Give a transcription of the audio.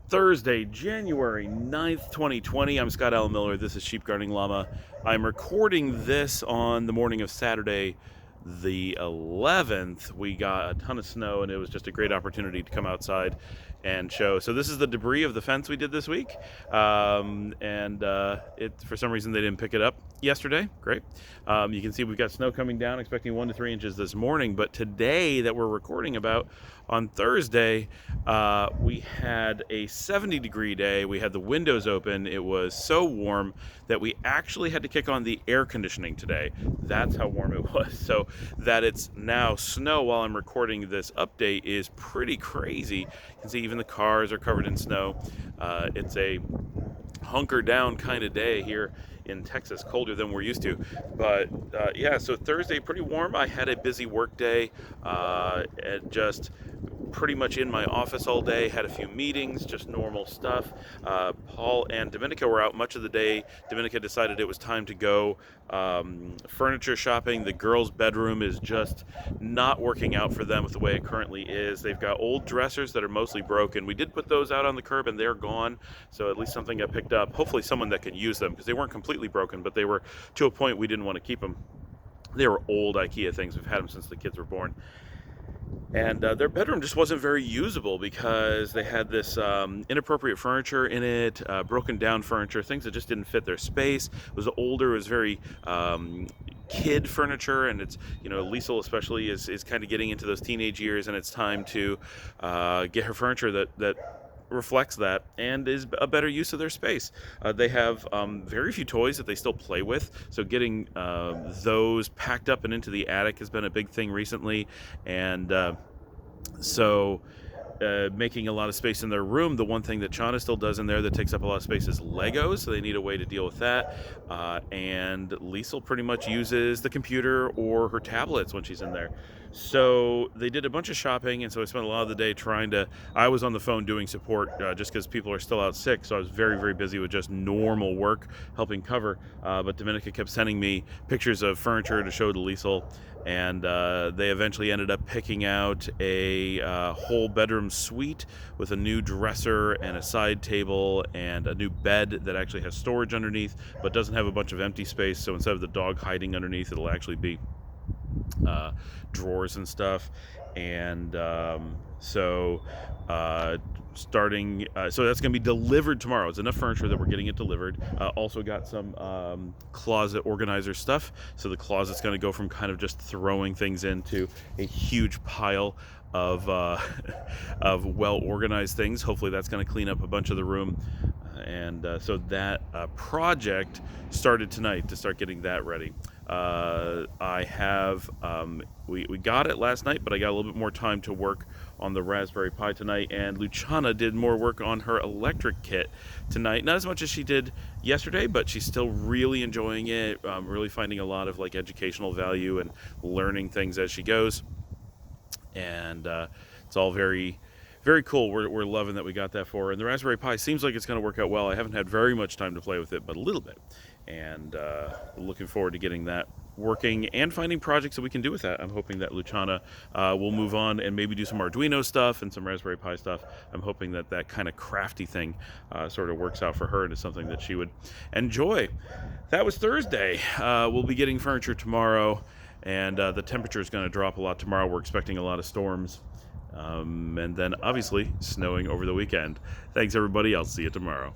Thursday, January 9th, 2020. I'm Scott Allen Miller. This is Sheep Guarding Llama. I'm recording this on the morning of Saturday, the 11th. We got a ton of snow, and it was just a great opportunity to come outside and show. So this is the debris of the fence we did this week, and for some reason they didn't pick it up yesterday. Great. You can see we've got snow coming down, expecting 1 to 3 inches this morning. But today that we're recording about, on Thursday, we had a 70-degree day. We had the windows open. It was so warm that we actually had to kick on the air conditioning today. That's how warm it was. So that it's now snow while I'm recording this update is pretty crazy. You can see even the cars are covered in snow. It's a hunker down kind of day here in Texas, colder than we're used to. But yeah, so Thursday, pretty warm. I had a busy work day, and just pretty much in my office all day, had a few meetings, just normal stuff. Paul and Dominica were out much of the day. Dominica decided it was time to go furniture shopping. The girls' bedroom is just not working out for them with the way it currently is. They've got old dressers that are mostly broken. We did put those out on the curb and they're gone, so at least something got picked up. Hopefully someone that can use them, because they weren't completely broken, but they were to a point we didn't want to keep them. They were old IKEA things. We've had them since the kids were born. And their bedroom just wasn't very usable because they had this inappropriate furniture in it, broken down furniture, things that just didn't fit their space. It was older, it was very kid furniture, and it's, Liesel especially is kind of getting into those teenage years, and it's time to get her furniture that reflects that and is a better use of their space. They have very few toys that they still play with, so getting those packed up and into the attic has been a big thing recently, and so making a lot of space in their room. The one thing that Chana still does in there that takes up a lot of space is Legos, so they need a way to deal with that. And Liesel pretty much uses the computer or her tablets when she's in there. So they did a bunch of shopping, and so I spent a lot of the day I was on the phone doing support just because people are still out sick, so I was very, very busy with just normal work, helping cover. But Dominica kept sending me pictures of furniture to show to Liesel, and they eventually ended up picking out a whole bedroom suite with a new dresser and a side table and a new bed that actually has storage underneath but doesn't have a bunch of empty space, so instead of the dog hiding underneath, it'll actually be drawers and stuff. And so that's going to be delivered tomorrow. It's enough furniture that we're getting it delivered. Also got some closet organizer stuff, so the closet's going to go from kind of just throwing things into a huge pile of of well organized things. Hopefully that's going to clean up a bunch of the room, and so that project started tonight to start getting that ready. I have we got it last night, but I got a little bit more time to work on the Raspberry Pi tonight, and Luciana did more work on her electric kit tonight. Not as much as she did yesterday, but she's still really enjoying it, really finding a lot of educational value and learning things as she goes. And it's all very, very cool. We're loving that we got that for her. And the Raspberry Pi seems like it's going to work out well. I haven't had very much time to play with it, but a little bit. And looking forward to getting that working and finding projects that we can do with that. I'm hoping that Luciana will move on and maybe do some Arduino stuff and some Raspberry Pi stuff. I'm hoping that kind of crafty thing sort of works out for her and is something that she would enjoy. That was Thursday. We'll be getting furniture tomorrow, and the temperature is going to drop a lot tomorrow. We're expecting a lot of storms, and then obviously snowing over the weekend. Thanks, everybody. I'll see you tomorrow.